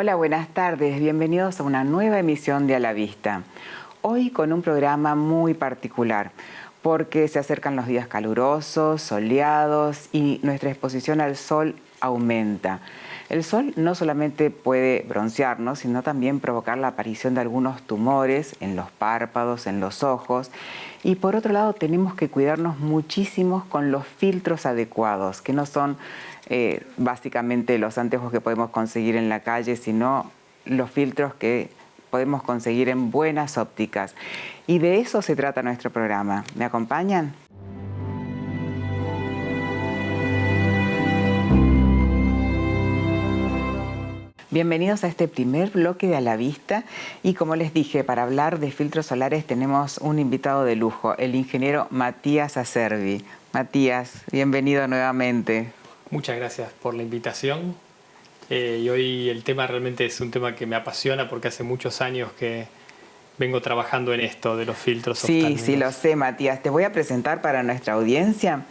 Hola, buenas tardes. Bienvenidos a una nueva emisión de A la Vista. Hoy con un programa muy particular, porque se acercan los días calurosos, soleados y nuestra exposición al sol aumenta. El sol no solamente puede broncearnos, sino también provocar la aparición de algunos tumores en los párpados, en los ojos. Y por otro lado, tenemos que cuidarnos muchísimo con los filtros adecuados, que no son básicamente los anteojos que podemos conseguir en la calle, sino los filtros que podemos conseguir en buenas ópticas. Y de eso se trata nuestro programa. ¿Me acompañan? Bienvenidos a este primer bloque de A la Vista y como les dije, para hablar de filtros solares tenemos un invitado de lujo, el ingeniero Matías Acerbi. Matías, bienvenido nuevamente. Muchas gracias por la invitación y hoy el tema realmente es un tema que me apasiona porque hace muchos años que vengo trabajando en esto de los filtros oftálmicos. Sí, lo sé, Matías. Te voy a presentar para nuestra audiencia.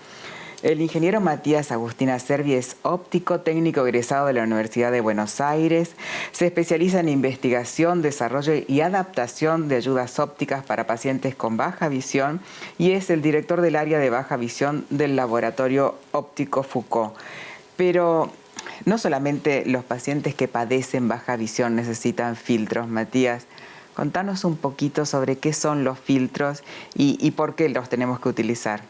El ingeniero Matías Agustín Acerbi es óptico técnico egresado de la Universidad de Buenos Aires. Se especializa en investigación, desarrollo y adaptación de ayudas ópticas para pacientes con baja visión y es el director del área de baja visión del Laboratorio Óptico Foucault. Pero no solamente los pacientes que padecen baja visión necesitan filtros, Matías. Contanos un poquito sobre qué son los filtros y por qué los tenemos que utilizar.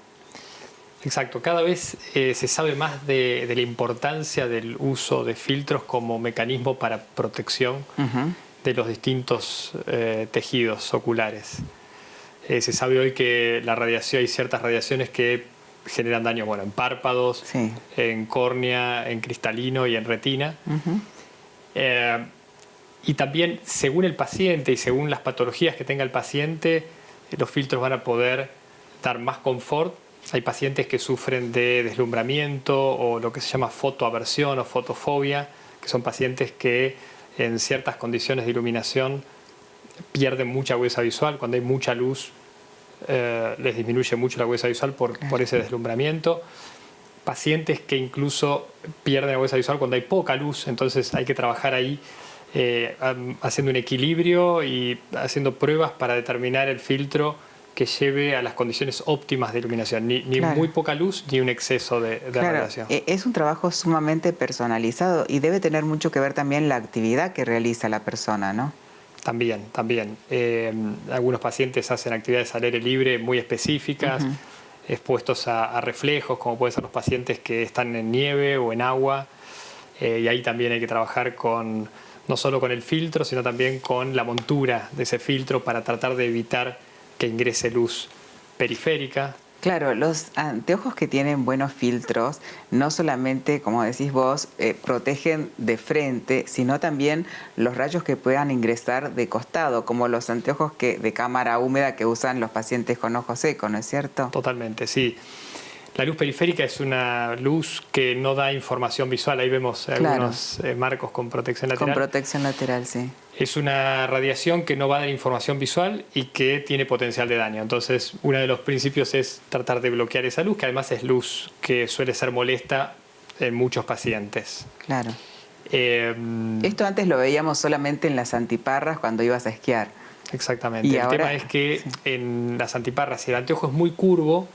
Exacto, cada vez se sabe más de la importancia del uso de filtros como mecanismo para protección de los distintos tejidos oculares. Se sabe hoy que la radiación, hay ciertas radiaciones que generan daño en párpados, sí, en córnea, en cristalino y en retina. Y también, según el paciente y según las patologías que tenga el paciente, los filtros van a poder dar más confort. Hay pacientes que sufren de deslumbramiento o lo que se llama fotoaversión o fotofobia, que son pacientes que en ciertas condiciones de iluminación pierden mucha agudeza visual. Cuando hay mucha luz, les disminuye mucho la agudeza visual por ese deslumbramiento. Pacientes que incluso pierden agudeza visual cuando hay poca luz, entonces hay que trabajar ahí haciendo un equilibrio y haciendo pruebas para determinar el filtro que lleve a las condiciones óptimas de iluminación, ni claro, muy poca luz ni un exceso de radiación. Es un trabajo sumamente personalizado y debe tener mucho que ver también la actividad que realiza la persona, ¿no? También. Algunos pacientes hacen actividades al aire libre muy específicas, expuestos a reflejos, como pueden ser los pacientes que están en nieve o en agua, y ahí también hay que trabajar no solo con el filtro, sino también con la montura de ese filtro para tratar de evitar que ingrese luz periférica. Claro, los anteojos que tienen buenos filtros no solamente, como decís vos, protegen de frente, sino también los rayos que puedan ingresar de costado, como los anteojos de cámara húmeda que usan los pacientes con ojos secos, ¿no es cierto? Totalmente, sí. La luz periférica es una luz que no da información visual. Ahí vemos algunos marcos con protección lateral. Con protección lateral, sí. Es una radiación que no va a dar información visual y que tiene potencial de daño. Entonces, uno de los principios es tratar de bloquear esa luz, que además es luz que suele ser molesta en muchos pacientes. Claro. Esto antes lo veíamos solamente en las antiparras cuando ibas a esquiar. Exactamente. Y el ahora, tema es que en las antiparras, si el anteojo es muy curvo,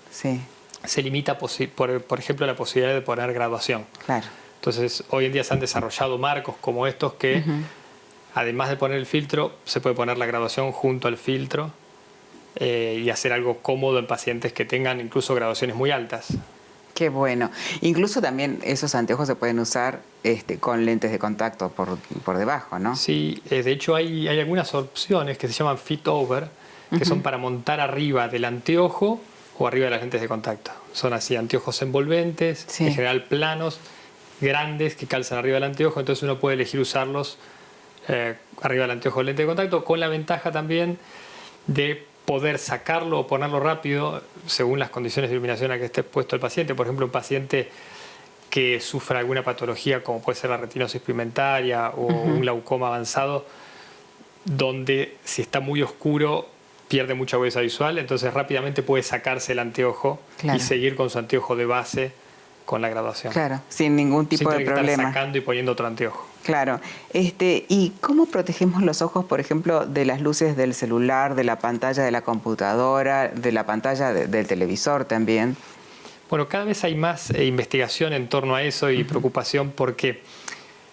se limita, por ejemplo, la posibilidad de poner graduación. Claro. Entonces, hoy en día se han desarrollado marcos como estos que, además de poner el filtro, se puede poner la graduación junto al filtro y hacer algo cómodo en pacientes que tengan incluso graduaciones muy altas. Qué bueno. Incluso también esos anteojos se pueden usar con lentes de contacto por debajo, ¿no? Sí, de hecho hay algunas opciones que se llaman fit over, que son para montar arriba del anteojo o arriba de las lentes de contacto. Son así, anteojos envolventes, en general planos, grandes, que calzan arriba del anteojo, entonces uno puede elegir usarlos arriba del anteojo o lente de contacto, con la ventaja también de poder sacarlo o ponerlo rápido según las condiciones de iluminación a que esté expuesto el paciente. Por ejemplo, un paciente que sufra alguna patología como puede ser la retinosis pigmentaria o un glaucoma avanzado, donde si está muy oscuro pierde mucha agudeza visual, entonces rápidamente puede sacarse el anteojo y seguir con su anteojo de base con la graduación. Claro, sin ningún tipo de problema. Sin tener que estar sacando y poniendo otro anteojo. Claro. ¿Y cómo protegemos los ojos, por ejemplo, de las luces del celular, de la pantalla de la computadora, de la pantalla del televisor también? Bueno, cada vez hay más investigación en torno a eso y preocupación porque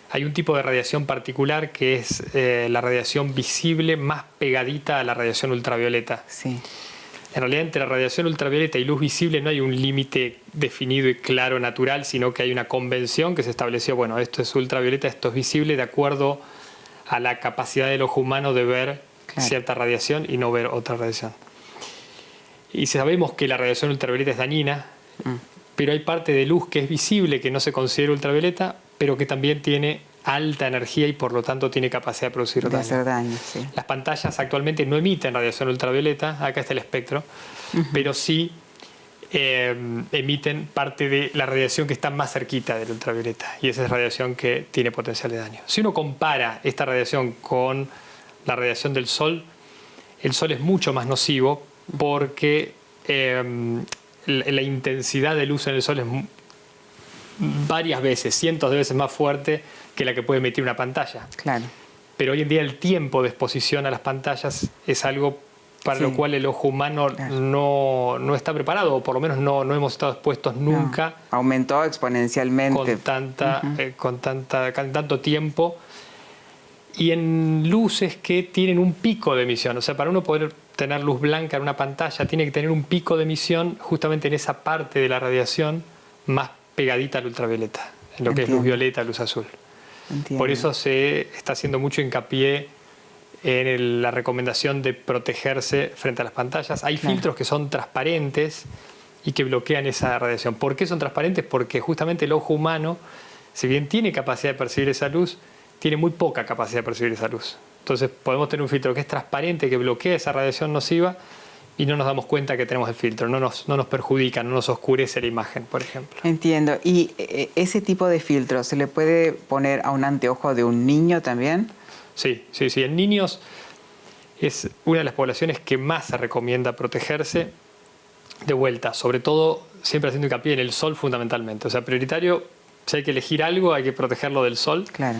hay un tipo de radiación particular que es la radiación visible más pegadita a la radiación ultravioleta. Sí. En realidad, entre la radiación ultravioleta y luz visible no hay un límite definido y claro natural, sino que hay una convención que se estableció, bueno, esto es ultravioleta, esto es visible, de acuerdo a la capacidad del ojo humano de ver cierta radiación y no ver otra radiación. Y sabemos que la radiación ultravioleta es dañina, pero hay parte de luz que es visible, que no se considera ultravioleta, pero que también tiene alta energía y por lo tanto tiene capacidad de producir daño. Hacer daño, sí. Las pantallas actualmente no emiten radiación ultravioleta, acá está el espectro, pero sí emiten parte de la radiación que está más cerquita del ultravioleta, y esa es radiación que tiene potencial de daño. Si uno compara esta radiación con la radiación del sol, el sol es mucho más nocivo porque la intensidad de luz en el sol es varias veces, cientos de veces más fuerte que la que puede emitir una pantalla. Claro. Pero hoy en día el tiempo de exposición a las pantallas es algo para lo cual el ojo humano no está preparado, o por lo menos no hemos estado expuestos nunca. Aumentó exponencialmente. Con tanto tiempo. Y en luces que tienen un pico de emisión. O sea, para uno poder tener luz blanca en una pantalla, tiene que tener un pico de emisión justamente en esa parte de la radiación más pegadita al ultravioleta, en lo que es luz violeta, luz azul. Entiendo. Por eso se está haciendo mucho hincapié en la recomendación de protegerse frente a las pantallas. Hay filtros que son transparentes y que bloquean esa radiación. ¿Por qué son transparentes? Porque justamente el ojo humano, si bien tiene capacidad de percibir esa luz, tiene muy poca capacidad de percibir esa luz. Entonces podemos tener un filtro que es transparente, que bloquea esa radiación nociva, y no nos damos cuenta que tenemos el filtro, no nos perjudica, no nos oscurece la imagen, por ejemplo. Entiendo. ¿Y ese tipo de filtro se le puede poner a un anteojo de un niño también? Sí. En niños es una de las poblaciones que más se recomienda protegerse. De vuelta, sobre todo siempre haciendo hincapié en el sol fundamentalmente. O sea, prioritario, si hay que elegir algo, hay que protegerlo del sol. Claro.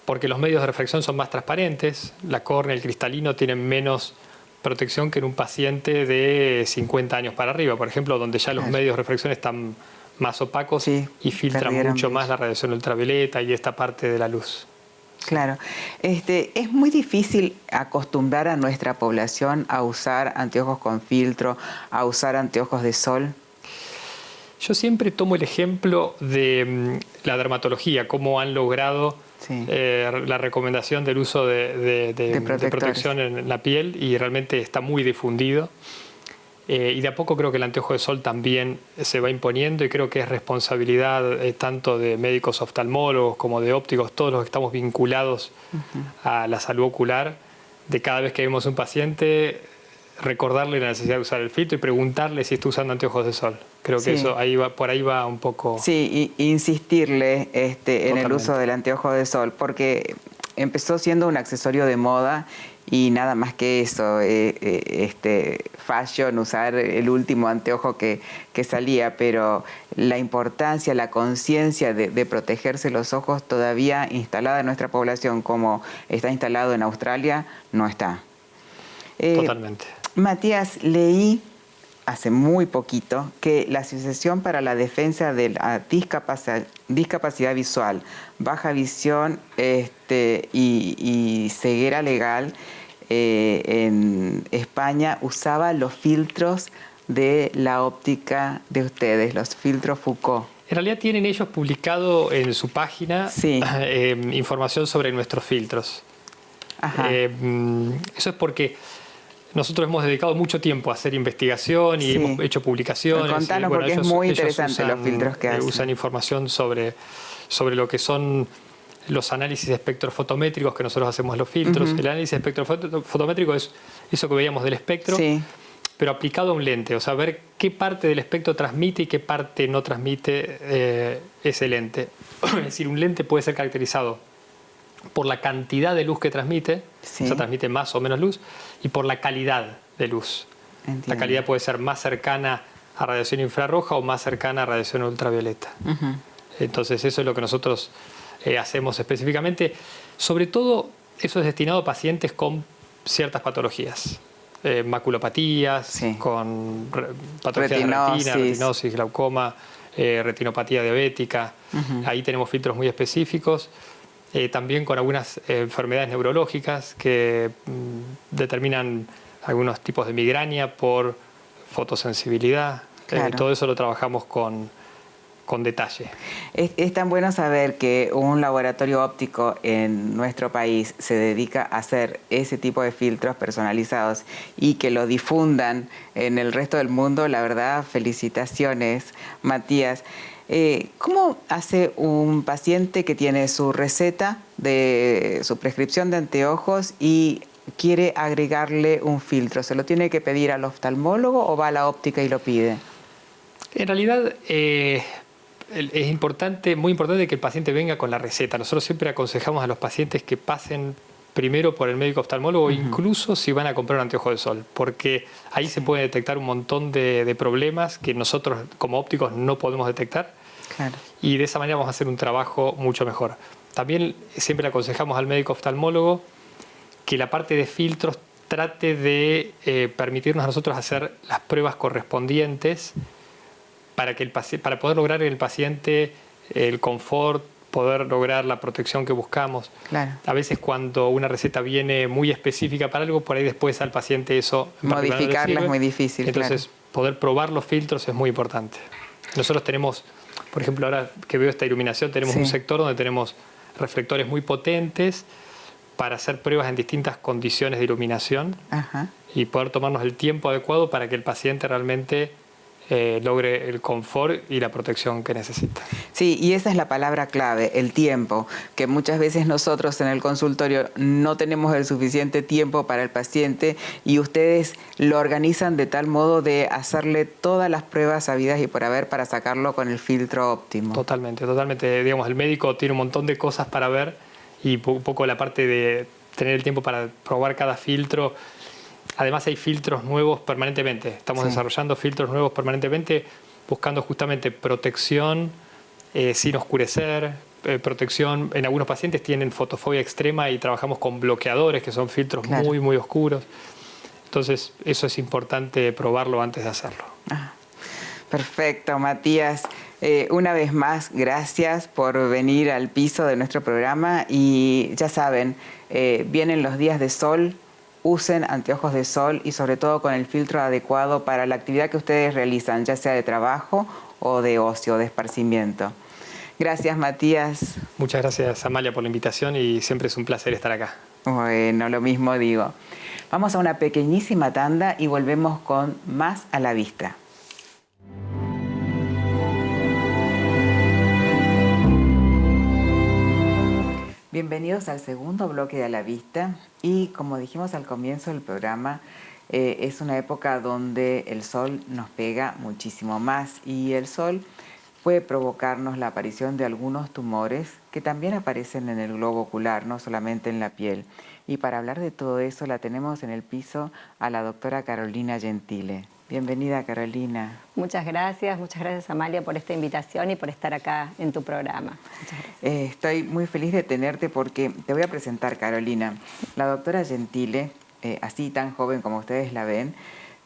Porque los medios de refracción son más transparentes, la córnea, el cristalino tienen menos protección que en un paciente de 50 años para arriba, por ejemplo, donde ya los medios de refracción están más opacos y filtran mucho más la radiación ultravioleta y esta parte de la luz. Claro. Es muy difícil acostumbrar a nuestra población a usar anteojos con filtro, a usar anteojos de sol. Yo siempre tomo el ejemplo de la dermatología, cómo han logrado la recomendación del uso de protección en la piel, y realmente está muy difundido. Y de a poco creo que el anteojo de sol también se va imponiendo, y creo que es responsabilidad tanto de médicos oftalmólogos como de ópticos, todos los que estamos vinculados a la salud ocular, de cada vez que vemos un paciente recordarle la necesidad de usar el filtro y preguntarle si está usando anteojos de sol. Creo que eso por ahí va un poco. Sí, y insistirle en el uso del anteojo de sol, porque empezó siendo un accesorio de moda y nada más que eso, fashion, usar el último anteojo que salía, pero la importancia, la conciencia de protegerse los ojos todavía instalada en nuestra población, como está instalado en Australia, no está. Totalmente. Matías, leí hace muy poquito que la Asociación para la Defensa de la Discapacidad Visual, Baja Visión y Ceguera Legal en España usaba los filtros de la óptica de ustedes, los filtros Foucault. En realidad tienen ellos publicado en su página información sobre nuestros filtros. Eso es porque nosotros hemos dedicado mucho tiempo a hacer investigación y hemos hecho publicaciones. Contanos, porque es muy interesante los filtros que hacen. Usan información sobre lo que son los análisis espectrofotométricos que nosotros hacemos los filtros. El análisis espectrofotométrico es eso que veíamos del espectro, pero aplicado a un lente. O sea, ver qué parte del espectro transmite y qué parte no transmite ese lente. Es decir, un lente puede ser caracterizado por la cantidad de luz que transmite, o sea, transmite más o menos luz, y por la calidad de luz. Entiendo. La calidad puede ser más cercana a radiación infrarroja o más cercana a radiación ultravioleta. Entonces eso es lo que nosotros hacemos específicamente. Sobre todo, eso es destinado a pacientes con ciertas patologías. Maculopatías, sí, con patologías de la retina, retinosis, glaucoma, retinopatía diabética. Ahí tenemos filtros muy específicos. También con algunas enfermedades neurológicas que determinan algunos tipos de migraña por fotosensibilidad. Claro. Todo eso lo trabajamos con detalle. Es tan bueno saber que un laboratorio óptico en nuestro país se dedica a hacer ese tipo de filtros personalizados y que lo difundan en el resto del mundo. La verdad, felicitaciones, Matías. ¿Cómo hace un paciente que tiene su receta de su prescripción de anteojos y quiere agregarle un filtro? ¿Se lo tiene que pedir al oftalmólogo o va a la óptica y lo pide? En realidad, es importante, muy importante que el paciente venga con la receta. Nosotros siempre aconsejamos a los pacientes que pasen primero por el médico oftalmólogo, incluso si van a comprar un anteojo de sol, porque ahí se puede detectar un montón de problemas que nosotros como ópticos no podemos detectar. Claro. Y de esa manera vamos a hacer un trabajo mucho mejor. También siempre le aconsejamos al médico oftalmólogo que la parte de filtros trate de permitirnos a nosotros hacer las pruebas correspondientes para poder lograr en el paciente el confort, poder lograr la protección que buscamos. Claro. A veces cuando una receta viene muy específica para algo, por ahí después al paciente eso modificarla es muy difícil. Entonces, poder probar los filtros es muy importante. Nosotros tenemos, por ejemplo, ahora que veo esta iluminación, tenemos un sector donde tenemos reflectores muy potentes para hacer pruebas en distintas condiciones de iluminación y poder tomarnos el tiempo adecuado para que el paciente realmente logre el confort y la protección que necesita. Sí, y esa es la palabra clave, el tiempo, que muchas veces nosotros en el consultorio no tenemos el suficiente tiempo para el paciente y ustedes lo organizan de tal modo de hacerle todas las pruebas habidas y por haber para sacarlo con el filtro óptimo. Totalmente, totalmente. Digamos, el médico tiene un montón de cosas para ver y un poco la parte de tener el tiempo para probar cada filtro. Además hay filtros nuevos permanentemente. Estamos desarrollando filtros nuevos permanentemente buscando justamente protección sin oscurecer, protección. En algunos pacientes tienen fotofobia extrema y trabajamos con bloqueadores, que son filtros muy, muy oscuros. Entonces eso es importante probarlo antes de hacerlo. Perfecto, Matías. Una vez más, gracias por venir al piso de nuestro programa y ya saben, vienen los días de sol. Usen anteojos de sol y sobre todo con el filtro adecuado para la actividad que ustedes realizan, ya sea de trabajo o de ocio, de esparcimiento. Gracias, Matías. Muchas gracias, Amalia, por la invitación y siempre es un placer estar acá. Bueno, lo mismo digo. Vamos a una pequeñísima tanda y volvemos con más a la vista. Bienvenidos al segundo bloque de A la Vista y como dijimos al comienzo del programa, es una época donde el sol nos pega muchísimo más y el sol puede provocarnos la aparición de algunos tumores que también aparecen en el globo ocular, no solamente en la piel. Y para hablar de todo eso la tenemos en el piso a la doctora Carolina Gentile. Bienvenida, Carolina. Muchas gracias Amalia por esta invitación y por estar acá en tu programa. Muchas gracias. Estoy muy feliz de tenerte porque te voy a presentar, Carolina. La doctora Gentile, así tan joven como ustedes la ven,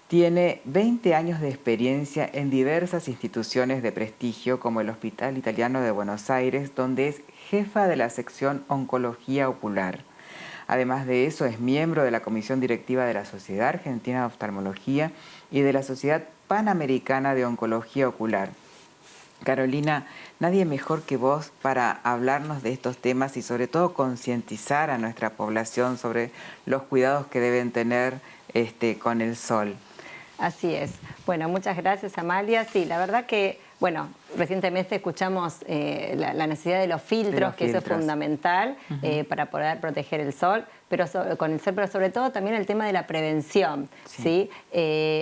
tiene 20 años de experiencia en diversas instituciones de prestigio como el Hospital Italiano de Buenos Aires, donde es jefa de la sección Oncología Ocular. Además de eso, es miembro de la Comisión Directiva de la Sociedad Argentina de Oftalmología y de la Sociedad Panamericana de Oncología Ocular. Carolina, nadie mejor que vos para hablarnos de estos temas y sobre todo concientizar a nuestra población sobre los cuidados que deben tener con el sol. Así es. Bueno, muchas gracias, Amalia. Sí, la verdad que, bueno, recientemente escuchamos la necesidad de los filtros, que eso es fundamental para poder proteger el sol, pero con el sol, pero sobre todo también el tema de la prevención, ¿sí?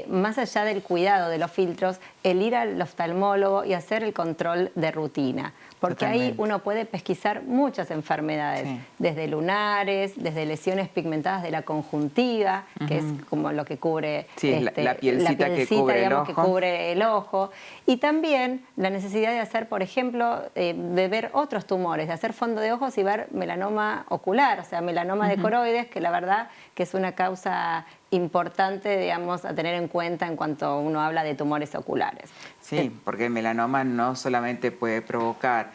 Más allá del cuidado de los filtros, el ir al oftalmólogo y hacer el control de rutina. Porque Totalmente. ahí uno puede pesquisar muchas enfermedades, Sí. desde lunares, desde lesiones pigmentadas de la conjuntiva, que es como lo que cubre Sí, la pielcita que cubre el digamos, ojo. que cubre el ojo. Y también la necesidad de hacer, por ejemplo, de ver otros tumores, de hacer fondo de ojos y ver melanoma ocular, o sea, melanoma de coroides, que la verdad que es una causa importante, digamos, a tener en cuenta en cuanto uno habla de tumores oculares. Sí, porque el melanoma no solamente puede provocar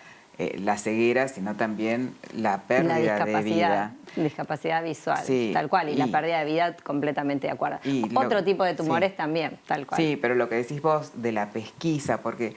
la ceguera, sino también la pérdida de vida. Discapacidad visual, Sí, tal cual, y la pérdida de vida completamente de acuerdo. Otro tipo de tumores sí. también, tal cual. Sí, pero lo que decís vos de la pesquisa, porque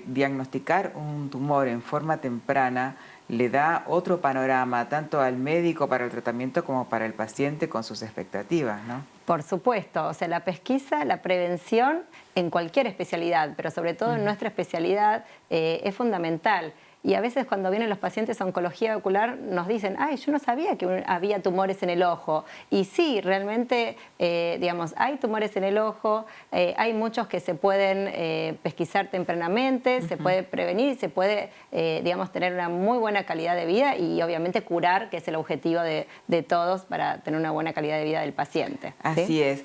diagnosticar un tumor en forma temprana le da otro panorama tanto al médico para el tratamiento como para el paciente con sus expectativas, ¿no? Por supuesto, o sea, la pesquisa, la prevención en cualquier especialidad, pero sobre todo en nuestra especialidad es fundamental. Y a veces cuando vienen los pacientes a oncología ocular nos dicen, ay, yo no sabía que había tumores en el ojo. Y sí, realmente, digamos, hay tumores en el ojo, hay muchos que se pueden pesquisar tempranamente, se puede prevenir, se puede, digamos, tener una muy buena calidad de vida y obviamente curar, que es el objetivo de todos para tener una buena calidad de vida del paciente. ¿Sí? Así es.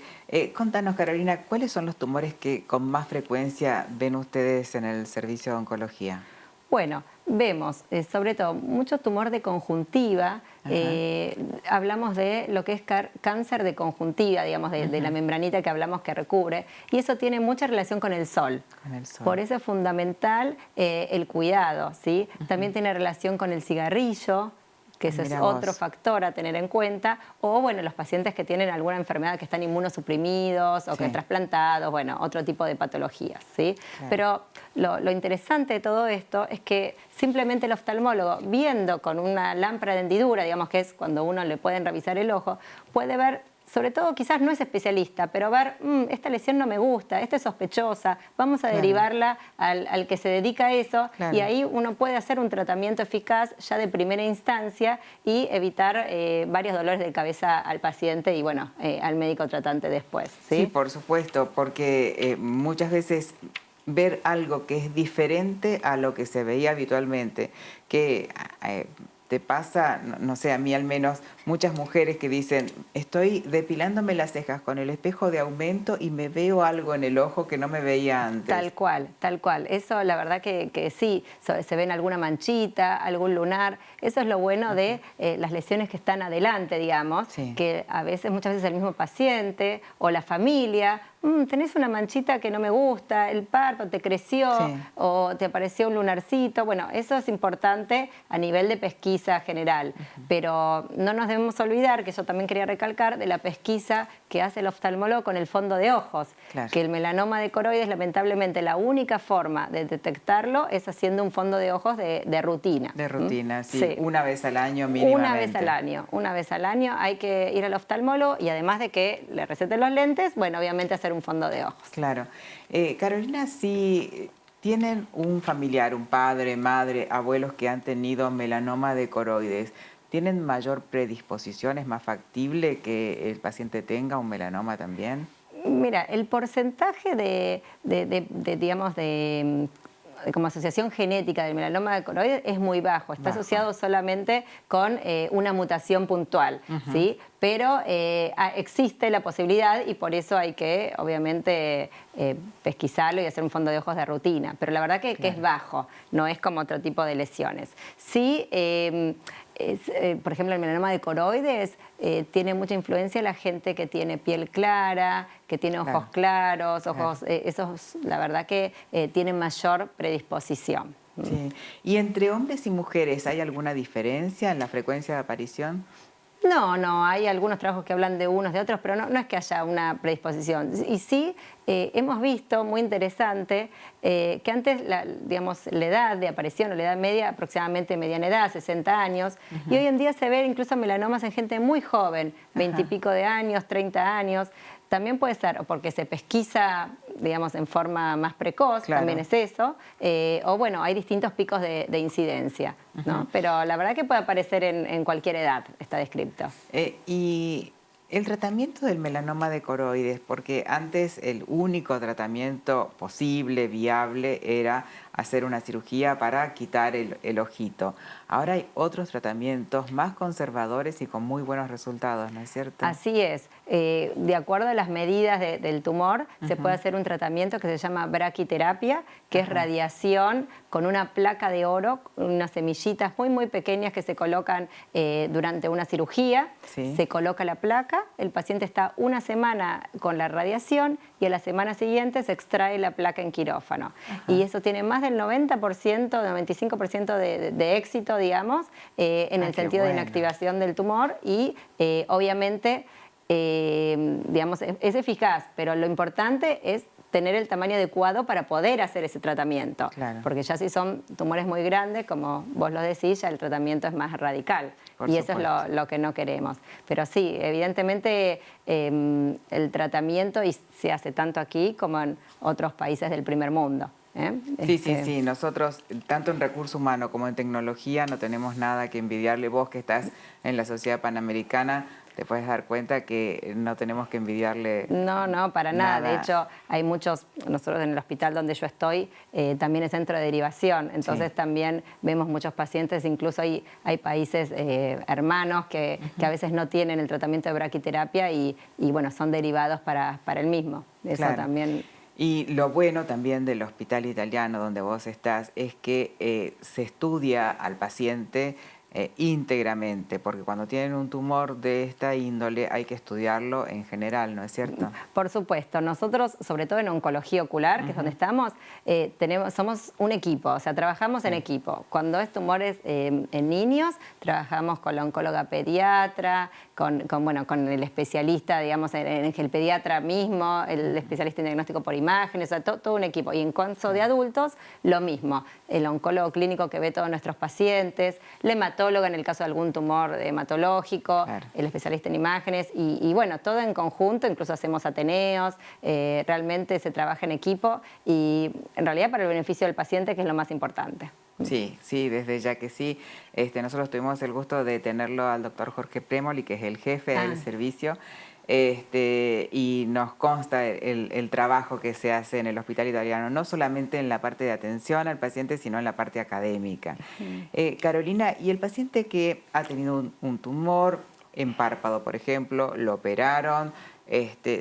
Contanos, Carolina, ¿cuáles son los tumores que con más frecuencia ven ustedes en el servicio de oncología? Bueno, vemos sobre todo mucho tumor de conjuntiva, hablamos de lo que es cáncer de conjuntiva, digamos, de la membranita que hablamos que recubre, y eso tiene mucha relación con el sol. Con el sol. Por eso es fundamental el cuidado, ¿sí? También tiene relación con el cigarrillo, que ese es otro factor a tener en cuenta, o bueno, los pacientes que tienen alguna enfermedad que están inmunosuprimidos o que trasplantados, bueno, otro tipo de patologías, ¿sí? Claro. Pero lo interesante de todo esto es que simplemente el oftalmólogo, viendo con una lámpara de hendidura, digamos que es cuando uno le pueden revisar el ojo, puede ver, sobre todo quizás no es especialista, pero ver, esta lesión no me gusta, esta es sospechosa, vamos a derivarla al que se dedica a eso, y ahí uno puede hacer un tratamiento eficaz ya de primera instancia y evitar varios dolores de cabeza al paciente y bueno, al médico tratante después. Sí, por supuesto, porque muchas veces ver algo que es diferente a lo que se veía habitualmente, que te pasa, no sé, a mí al menos, muchas mujeres que dicen, estoy depilándome las cejas con el espejo de aumento y me veo algo en el ojo que no me veía antes. Tal cual, tal cual. Eso la verdad que sí, se ven alguna manchita, algún lunar. Eso es lo bueno de las lesiones que están adelante, digamos, que a veces, muchas veces el mismo paciente o la familia, tenés una manchita que no me gusta, el párpado te creció o te apareció un lunarcito. Bueno, eso es importante a nivel de pesquisa general, pero no nos debemos olvidar, que yo también quería recalcar, de la pesquisa que hace el oftalmólogo con el fondo de ojos, que el melanoma de coroides, lamentablemente, la única forma de detectarlo es haciendo un fondo de ojos de rutina. De rutina, sí. Una vez al año mínimamente. Una vez al año hay que ir al oftalmólogo y además de que le receten los lentes, bueno, obviamente hacer un fondo de ojos. Claro. Carolina, si tienen un familiar, un padre, madre, abuelos que han tenido melanoma de coroides, ¿tienen mayor predisposición? ¿Es más factible que el paciente tenga un melanoma también? Mira, el porcentaje digamos, como asociación genética del melanoma de coroides es muy bajo. Está asociado solamente con una mutación puntual, ¿sí? Pero existe la posibilidad y por eso hay que, obviamente, pesquisarlo y hacer un fondo de ojos de rutina. Pero la verdad que es bajo, no es como otro tipo de lesiones. Sí, por ejemplo, el melanoma de coroides tiene mucha influencia la gente que tiene piel clara, que tiene ojos claros, esos la verdad que tienen mayor predisposición. Sí. ¿Y entre hombres y mujeres hay alguna diferencia en la frecuencia de aparición? No, hay algunos trabajos que hablan de unos, de otros, pero no es que haya una predisposición. Y sí, hemos visto, muy interesante, que antes, digamos, la edad de aparición o la edad media, aproximadamente mediana edad, 60 años, y hoy en día se ven incluso melanomas en gente muy joven, 20 y pico de años, 30 años. También puede ser porque se pesquisa, digamos, en forma más precoz, también es eso, o bueno, hay distintos picos de incidencia, ¿no? Pero la verdad que puede aparecer en cualquier edad, está descrito. Y El tratamiento del melanoma de coroides, porque antes el único tratamiento posible, viable, era hacer una cirugía para quitar el ojito. Ahora hay otros tratamientos más conservadores y con muy buenos resultados, ¿no es cierto? Así es. De acuerdo a las medidas del tumor, se puede hacer un tratamiento que se llama braquiterapia, que es radiación con una placa de oro, unas semillitas muy, muy pequeñas que se colocan durante una cirugía. Sí. Se coloca la placa, el paciente está una semana con la radiación y a la semana siguiente se extrae la placa en quirófano. Y eso tiene más del 90%, 95% de éxito, digamos, en el sentido de inactivación del tumor y obviamente, digamos, es eficaz, pero lo importante es tener el tamaño adecuado para poder hacer ese tratamiento. Claro. Porque ya si son tumores muy grandes, como vos lo decís, ya el tratamiento es más radical. Y eso es lo que no queremos. Pero sí, evidentemente el tratamiento se hace tanto aquí como en otros países del primer mundo. Sí. Nosotros, tanto en recurso humano como en tecnología, no tenemos nada que envidiarle. Vos que estás en la Sociedad Panamericana, te puedes dar cuenta que no tenemos que envidiarle. No, para nada. De hecho, hay muchos, nosotros en el hospital donde yo estoy, también es centro de derivación. Entonces también vemos muchos pacientes, incluso hay países hermanos que a veces no tienen el tratamiento de braquiterapia y bueno, son derivados para el mismo. Eso también. Y lo bueno también del hospital italiano donde vos estás es que se estudia al paciente íntegramente, porque cuando tienen un tumor de esta índole hay que estudiarlo en general, ¿no es cierto? Por supuesto. Nosotros, sobre todo en oncología ocular, que es donde estamos, somos un equipo, o sea, trabajamos en equipo. Cuando es tumores en niños, trabajamos con la oncóloga pediatra, con el especialista, digamos, en el pediatra mismo, el especialista en diagnóstico por imágenes, o sea, todo un equipo. Y en caso de adultos, lo mismo. El oncólogo clínico que ve todos nuestros pacientes, la hematóloga en el caso de algún tumor hematológico, el especialista en imágenes, y bueno, todo en conjunto, incluso hacemos ateneos, realmente se trabaja en equipo y en realidad para el beneficio del paciente, que es lo más importante. Sí, desde ya que sí. Nosotros tuvimos el gusto de tenerlo al doctor Jorge Premoli, que es el jefe del servicio, y nos consta el trabajo que se hace en el hospital italiano, no solamente en la parte de atención al paciente, sino en la parte académica. Carolina, ¿y el paciente que ha tenido un tumor en párpado, por ejemplo, lo operaron,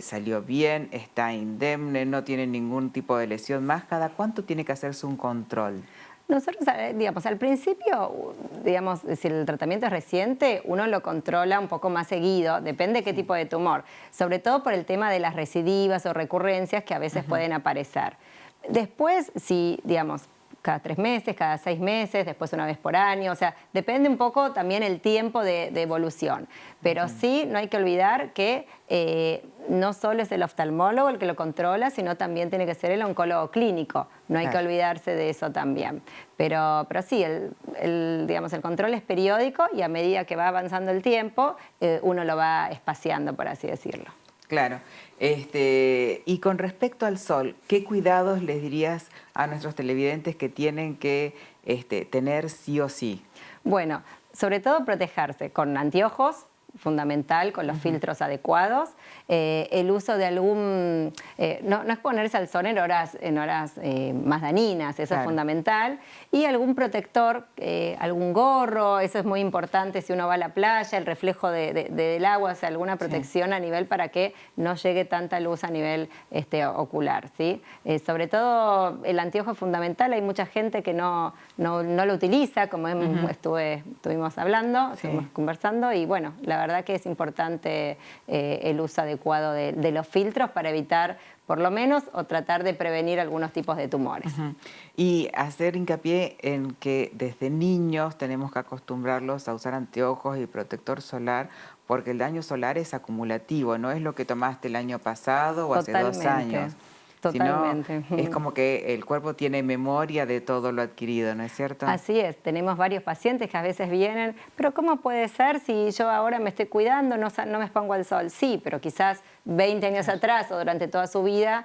salió bien, está indemne, no tiene ningún tipo de lesión más, cada cuánto tiene que hacerse un control? Nosotros, digamos, al principio, digamos, si el tratamiento es reciente, uno lo controla un poco más seguido, depende de qué tipo de tumor, sobre todo por el tema de las recidivas o recurrencias que a veces pueden aparecer. Después, si, digamos, cada 3 meses, cada 6 meses, después una vez por año, o sea, depende un poco también el tiempo de evolución. Pero sí, no hay que olvidar que no solo es el oftalmólogo el que lo controla, sino también tiene que ser el oncólogo clínico. No hay que olvidarse de eso también. Pero sí, digamos, el control es periódico y a medida que va avanzando el tiempo, uno lo va espaciando, por así decirlo. Claro. Y con respecto al sol, ¿qué cuidados les dirías a nuestros televidentes que tienen que tener sí o sí? Bueno, sobre todo protegerse con anteojos, fundamental, con los filtros adecuados, el uso de algún... no exponerse al sol en horas más dañinas, eso es fundamental, y algún protector, algún gorro, eso es muy importante si uno va a la playa, el reflejo del agua, o sea, alguna protección a nivel para que no llegue tanta luz a nivel ocular, ¿sí? Sobre todo el anteojo es fundamental, hay mucha gente que no lo utiliza, como estuvimos hablando, estuvimos conversando, y bueno, la verdad que es importante el uso adecuado de los filtros para evitar, por lo menos, o tratar de prevenir algunos tipos de tumores. Y hacer hincapié en que desde niños tenemos que acostumbrarlos a usar anteojos y protector solar, porque el daño solar es acumulativo, no es lo que tomaste el año pasado o hace 2 años. Totalmente. Sino es como que el cuerpo tiene memoria de todo lo adquirido, ¿no es cierto? Así es, tenemos varios pacientes que a veces vienen, pero ¿cómo puede ser si yo ahora me estoy cuidando, no me expongo al sol? Sí, pero quizás 20 años atrás o durante toda su vida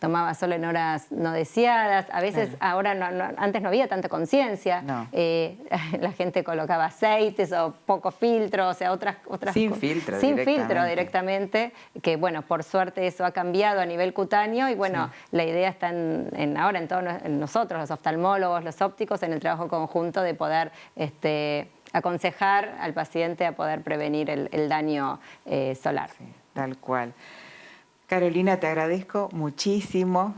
tomaba sol en horas no deseadas. A veces, ahora antes no había tanta conciencia. No. La gente colocaba aceites o poco filtro, o sea, otras sin filtro directamente, que bueno, por suerte eso ha cambiado a nivel cutáneo y bueno, la idea está ahora en nosotros, los oftalmólogos, los ópticos, en el trabajo conjunto de poder aconsejar al paciente a poder prevenir el daño solar. Sí, tal cual. Carolina, te agradezco muchísimo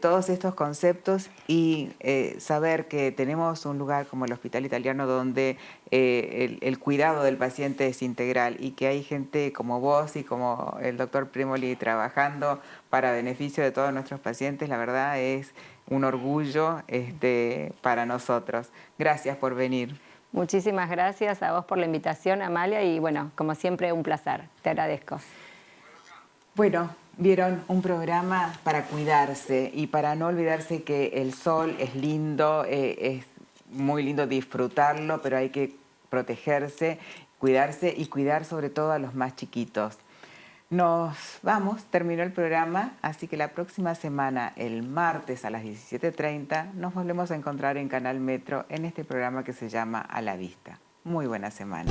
todos estos conceptos y saber que tenemos un lugar como el Hospital Italiano donde el cuidado del paciente es integral y que hay gente como vos y como el doctor Premoli trabajando para beneficio de todos nuestros pacientes. La verdad es un orgullo para nosotros. Gracias por venir. Muchísimas gracias a vos por la invitación, Amalia, y bueno, como siempre, un placer. Te agradezco. Bueno, vieron un programa para cuidarse y para no olvidarse que el sol es lindo, es muy lindo disfrutarlo, pero hay que protegerse, cuidarse y cuidar sobre todo a los más chiquitos. Nos vamos, terminó el programa, así que la próxima semana, el martes a las 17:30, nos volvemos a encontrar en Canal Metro en este programa que se llama A la Vista. Muy buena semana.